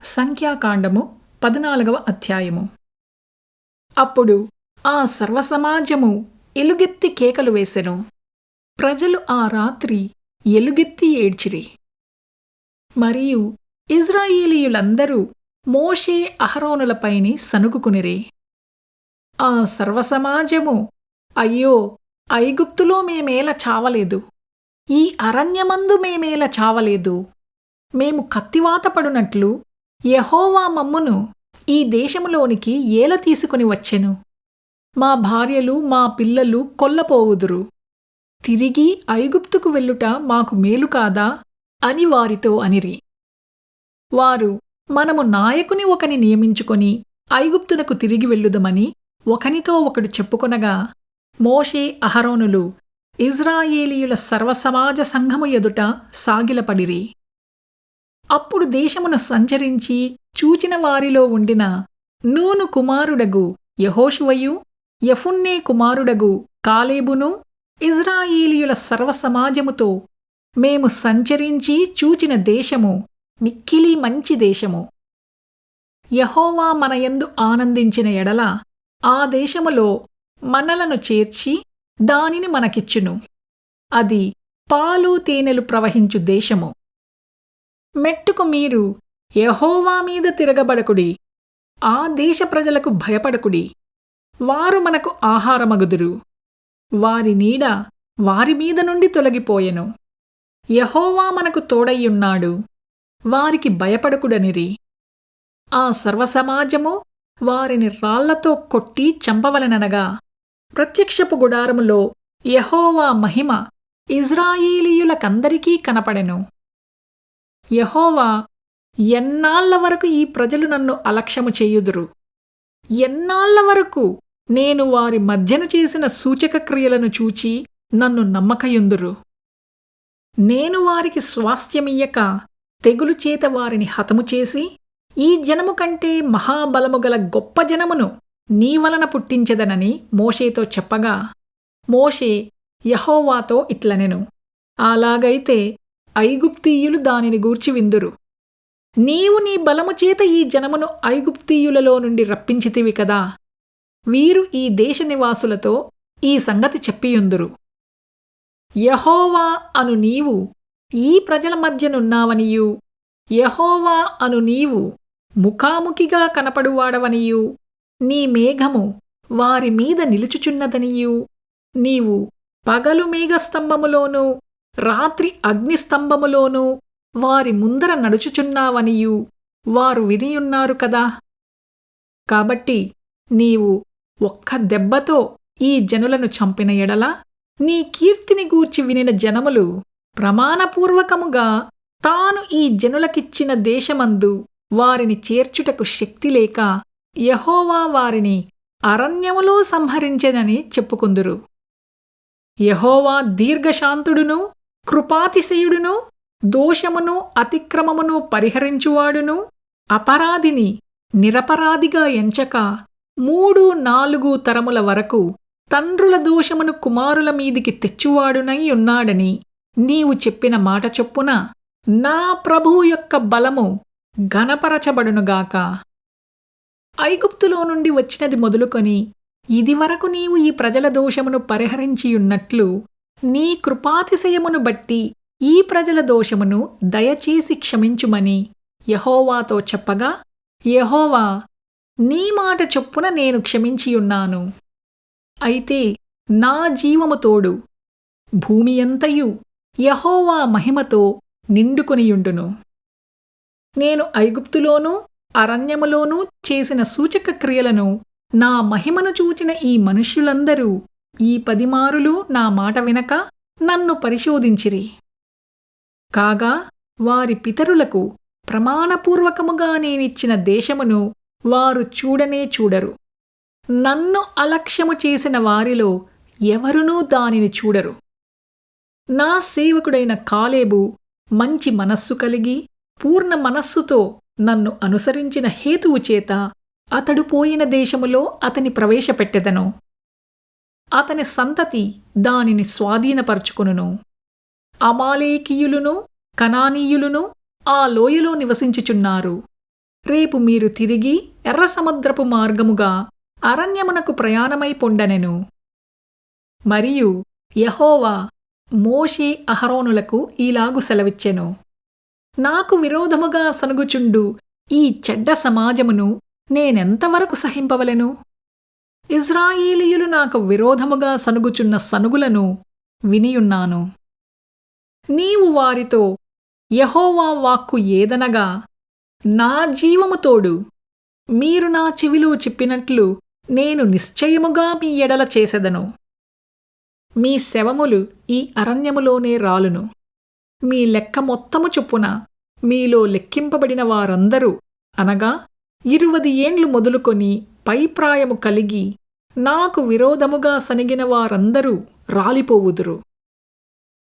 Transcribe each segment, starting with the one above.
సంఖ్యాకాండము 14వ అధ్యాయము. అప్పుడు ఆ సర్వసమాజము ఎలుగెత్తి కేకలు వేసెను. ప్రజలు ఆ రాత్రి ఎలుగెత్తి ఏడ్చిరి. మరియు ఇజ్రాయేలీయులందరూ మోషే అహరోనులపైని సణుగుకునిరి. ఆ సర్వసమాజము, అయ్యో, ఐగుప్తులో మేమేల చావలేదు, ఈ అరణ్యమందు మేమేల చావలేదు, మేము కత్తివాత పడునట్లు యెహోవా మమ్మును ఈ దేశములోనికి ఏల తీసుకుని వచ్చెను. మా భార్యలు మా పిల్లలు కొల్లపోవుదురు. తిరిగి ఐగుప్తుకు వెళ్ళుట మాకు మేలు కాదా అని వారితో అనిరి. వారు, మనము నాయకుని ఒకని నియమించుకొని ఐగుప్తునకు తిరిగి వెళ్ళుదమని ఒకనితో ఒకడు చెప్పుకొనగా, మోషే అహరోనులు ఇజ్రాయేలీయుల సర్వసమాజ సంఘము ఎదుట సాగిలపడిరి. అప్పుడు దేశమును సంచరించి చూచిన వారిలో ఉండిన నూను కుమారుడగు యెహోషువయు, యెఫున్నె కుమారుడగు కాలేబును ఇజ్రాయేలీయుల సర్వసమాజముతో, మేము సంచరించి చూచిన దేశము మిక్కిలి మంచి దేశము. యెహోవా మనయందు ఆనందించిన ఎడల ఆ దేశములో మనలను చేర్చి దానిని మనకిచ్చును. అది పాలు తేనెలు ప్రవహించు దేశము. మెట్టుకు మీరు యెహోవా మీద తిరగబడకుడి, ఆ దేశ ప్రజలకు భయపడకుడి. వారు మనకు ఆహారమగుదురు. వారి నీడ వారి మీద నుండి తొలగిపోయెను. యెహోవా మనకు తోడయ్యున్నాడు, వారికి భయపడకుడనిరి. ఆ సర్వసమాజము వారిని రాళ్లతో కొట్టి చంపవలెననగా, ప్రత్యక్షపు గుడారములో యెహోవా మహిమ ఇజ్రాయేలీయులకందరికీ కనపడెను. యెహోవా, ఎన్నాళ్ల వరకు ఈ ప్రజలు నన్ను అలక్ష్యము చేయుదురు? ఎన్నాళ్ల వరకు నేను వారి మధ్యను చేసిన సూచక క్రియలను చూచి నన్ను నమ్మకయుందురు? నేను వారికి స్వాస్థ్యమియ్యక తెగులు చేత వారిని హతము చేసి, ఈ జనము కంటే మహాబలముగల గొప్ప జనమును నీ వలన పుట్టించెదనని మోషేతో చెప్పగా, మోషే యెహోవాతో ఇట్లనెను, అలాగైతే ఐగుప్తీయులు దానిని గూర్చి విందురు. నీవు నీ బలముచేత ఈ జనమును ఐగుప్తీయులలో నుండి రప్పించితివి కదా. వీరు ఈ దేశ నివాసులతో ఈ సంగతి చెప్పియుందురు. యెహోవా అను నీవు ఈ ప్రజల మధ్యనున్నావనియూ, యెహోవా అను నీవు ముఖాముఖిగా కనపడువాడవనియూ, నీ మేఘము వారి మీద నిలుచుచున్నదనియూ, నీవు పగలు మేఘస్తంభములోనూ రాత్రి అగ్నిస్తంభములోనూ వారి ముందర నడుచుచున్నావనియూ వారు వినియున్నారు కదా. కాబట్టి నీవు ఒక్క దెబ్బతో ఈ జనులను చంపిన ఎడల, నీ కీర్తిని గూర్చి వినిన జనములు ప్రమాణపూర్వకముగా తాను ఈ జనులకిచ్చిన దేశమందు వారిని చేర్చుటకు శక్తిలేక యెహోవా వారిని అరణ్యములో సంహరించెనని చెప్పుకుందురు. యెహోవా దీర్ఘశాంతుడును, కృపాతిశయుడును, దోషమును అతిక్రమమును పరిహరించువాడును, అపరాధిని నిరపరాధిగా ఎంచక 3-4 తరముల వరకు తండ్రుల దోషమును కుమారుల మీదికి తెచ్చువాడునై ఉన్నాడని నీవు చెప్పిన మాట చొప్పున నా ప్రభువు యొక్క బలము ఘనపరచబడునుగాక. ఐగుప్తులో నుండి వచ్చినది మొదలుకొని ఇదివరకు నీవు ఈ ప్రజల దోషమును పరిహరించియున్నట్లు నీ కృపాతిశయమును బట్టి ఈ ప్రజల దోషమును దయచేసి క్షమించుమని యెహోవాతో చెప్పగా, యెహోవా, నీ మాట చొప్పున నేను క్షమించియున్నాను. అయితే నా జీవము తోడు, భూమియంతయు యెహోవా మహిమతో నిండుకొనియుండును. నేను ఐగుప్తులోనూ అరణ్యములోనూ చేసిన సూచక క్రియలను, నా మహిమను చూచిన ఈ మనుష్యులందరూ ఈ 10 మారులు నా మాట వినక నన్ను పరిశోధించిరి. కాగా వారి పితరులకు ప్రమాణపూర్వకముగా నేనిచ్చిన దేశమును వారు చూడనే చూడరు. నన్ను అలక్ష్యము చేసిన వారిలో ఎవరునూ దానిని చూడరు. నా సేవకుడైన కాలేబు మంచి మనస్సు కలిగి పూర్ణ మనస్సుతో నన్ను అనుసరించిన హేతువు చేత అతడు పోయిన దేశములో అతని ప్రవేశపెట్టెదను. అతని సంతతి దానిని స్వాధీనపరుచుకొనును. అమాలేకీయులును కనానీయులును ఆ లోయలో నివసించుచున్నారు. రేపు మీరు తిరిగి ఎర్ర సముద్రపు మార్గముగా అరణ్యమునకు ప్రయాణమై పొండనెను. మరియు యెహోవా మోషే అహరోనులకు ఈలాగు సెలవిచ్చెను. నాకు విరోధముగా సనుగుచుండు ఈ చెడ్డ సమాజమును నేనెంతవరకు సహింపవలెను? ఇజ్రాయేలీయులు నాకు విరోధముగా సనుగుచున్న సనుగులను వినియున్నాను. నీవు వారితో యెహోవా వాక్కు ఏదనగా, నా జీవము తోడు మీరు నా చెవిలో చెప్పినట్లు నేను నిశ్చయముగా మీ ఎడల చేసెదను. మీ శవములు ఈ అరణ్యములోనే రాలును. మీ లెక్క మొత్తము చొప్పున మీలో లెక్కింపబడిన వారందరూ, అనగా 20 ఏండ్లు మొదలుకొని పైప్రాయము కలిగి నాకు విరోధముగా సనిగిన వారందరూ రాలిపోవుదురు.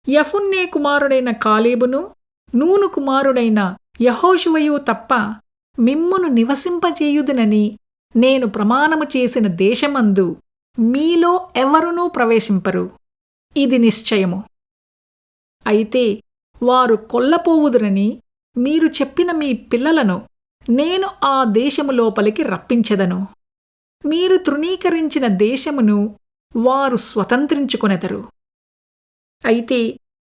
యెఫున్నె కుమారుడైన కాలేబును, నూను కుమారుడైన యెహోషువయు తప్ప మిమ్మును నివసింపజేయుదునని నేను ప్రమాణము చేసిన దేశమందు మీలో ఎవరునూ ప్రవేశింపరు. ఇది నిశ్చయము. అయితే వారు కొల్లపోవుదురని మీరు చెప్పిన మీ పిల్లలను నేను ఆ దేశము లోపలికి రప్పించెదను. మీరు తృణీకరించిన దేశమును వారు స్వతంత్రించుకొనెదరు. అయితే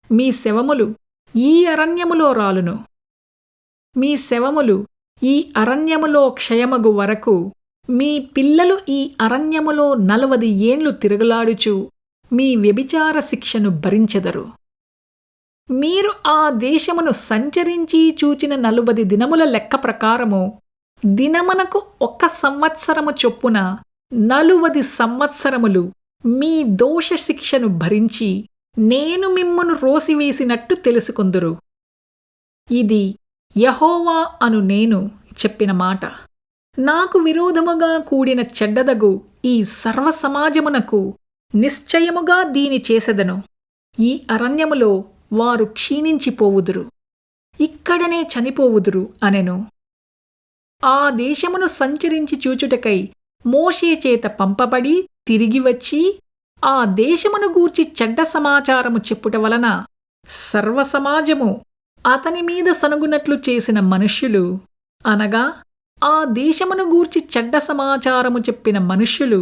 మీ శవములు ఈ అరణ్యములో రాలును. మీ శవములు ఈ అరణ్యములో క్షయమగు వరకు మీ పిల్లలు ఈ అరణ్యములో 40 ఏండ్లు తిరుగులాడుచు మీ వ్యభిచార శిక్షను భరించెదరు. మీరు ఆ దేశమును సంచరించి చూచిన 40 దినముల లెక్క ప్రకారము దినమునకు 1 సంవత్సరము చొప్పున 40 సంవత్సరములు మీ దోష శిక్షను భరించి నేను మిమ్మును రోసివేసినట్టు తెలుసుకొందురు. ఇది యెహోవా అను నేను చెప్పిన మాట. నాకు విరోధముగా కూడిన చెడ్డదగు ఈ సర్వసమాజమునకు నిశ్చయముగా దీని చేసెదను. ఈ అరణ్యములో వారు క్షీణించిపోవుదురు, ఇక్కడనే చనిపోవుదురు అనెను. ఆ దేశమును సంచరించి చూచుటకై మోషే చేత పంపబడి తిరిగి వచ్చి ఆ దేశమును గూర్చి చెడ్డ సమాచారము చెప్పుట వలన సర్వసమాజము అతని మీద సనుగునట్లు చేసిన మనుష్యులు, అనగా ఆ దేశమును గూర్చి చెడ్డ సమాచారము చెప్పిన మనుష్యులు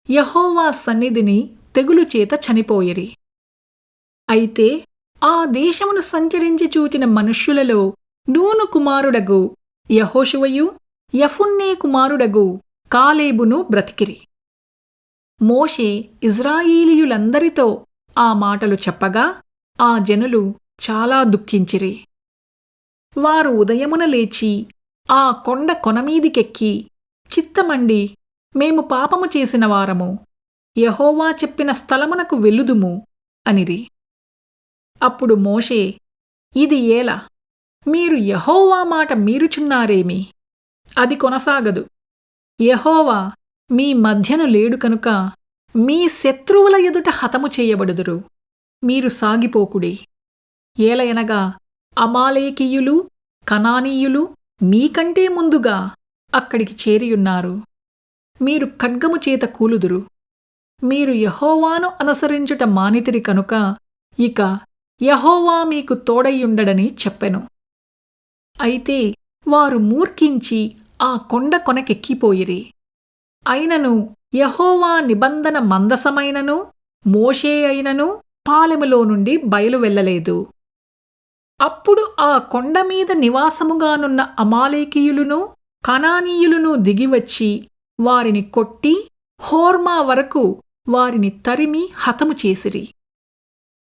యెహోవా సన్నిధిని తెగులు చేత చనిపోయిరి. అయితే ఆ దేశమును సంచరించి చూచిన మనుష్యులలో నూను కుమారుడగు యెహోషువయు, యెఫున్నె కుమారుడగు కాలేబును బ్రతికిరి. మోషే ఇజ్రాయేలీయులందరితో ఆ మాటలు చెప్పగా ఆ జనులు చాలా దుఃఖించిరి. వారు ఉదయమున లేచి ఆ కొండ కొనమీదికెక్కి, చిత్తమండి మేము పాపము చేసిన వారము, యెహోవా చెప్పిన స్థలమునకు వెళ్ళుదుము అనిరి. అప్పుడు మోషే, ఇది ఏల? మీరు యెహోవా మాట మీరుచున్నారేమి? అది కొనసాగదు. యెహోవా మీ మధ్యను లేడు కనుక మీ శత్రువుల ఎదుట హతము చేయబడుదురు. మీరు సాగిపోకుడి. ఏలయనగా అమాలేకీయులు, కనానీయులు మీకంటే ముందుగా అక్కడికి చేరియున్నారు. మీరు ఖడ్గము చేత కూలుదురు. మీరు యెహోవాను అనుసరించుట మానితిరి కనుక ఇక యెహోవా మీకు తోడయ్యుండడని చెప్పెను. అయితే వారు మూర్ఖించి ఆ కొండ కొనకెక్కిపోయిరి. అయినను యెహోవా నిబంధన మందసమైనను మోషే అయినను పాలెములో నుండి బయలు వెళ్ళలేదు. అప్పుడు ఆ కొండమీద నివాసముగానున్న అమాలేకీయులును కనానీయులును దిగివచ్చి వారిని కొట్టి హోర్మా వరకు వారిని తరిమి హతము చేసిరి.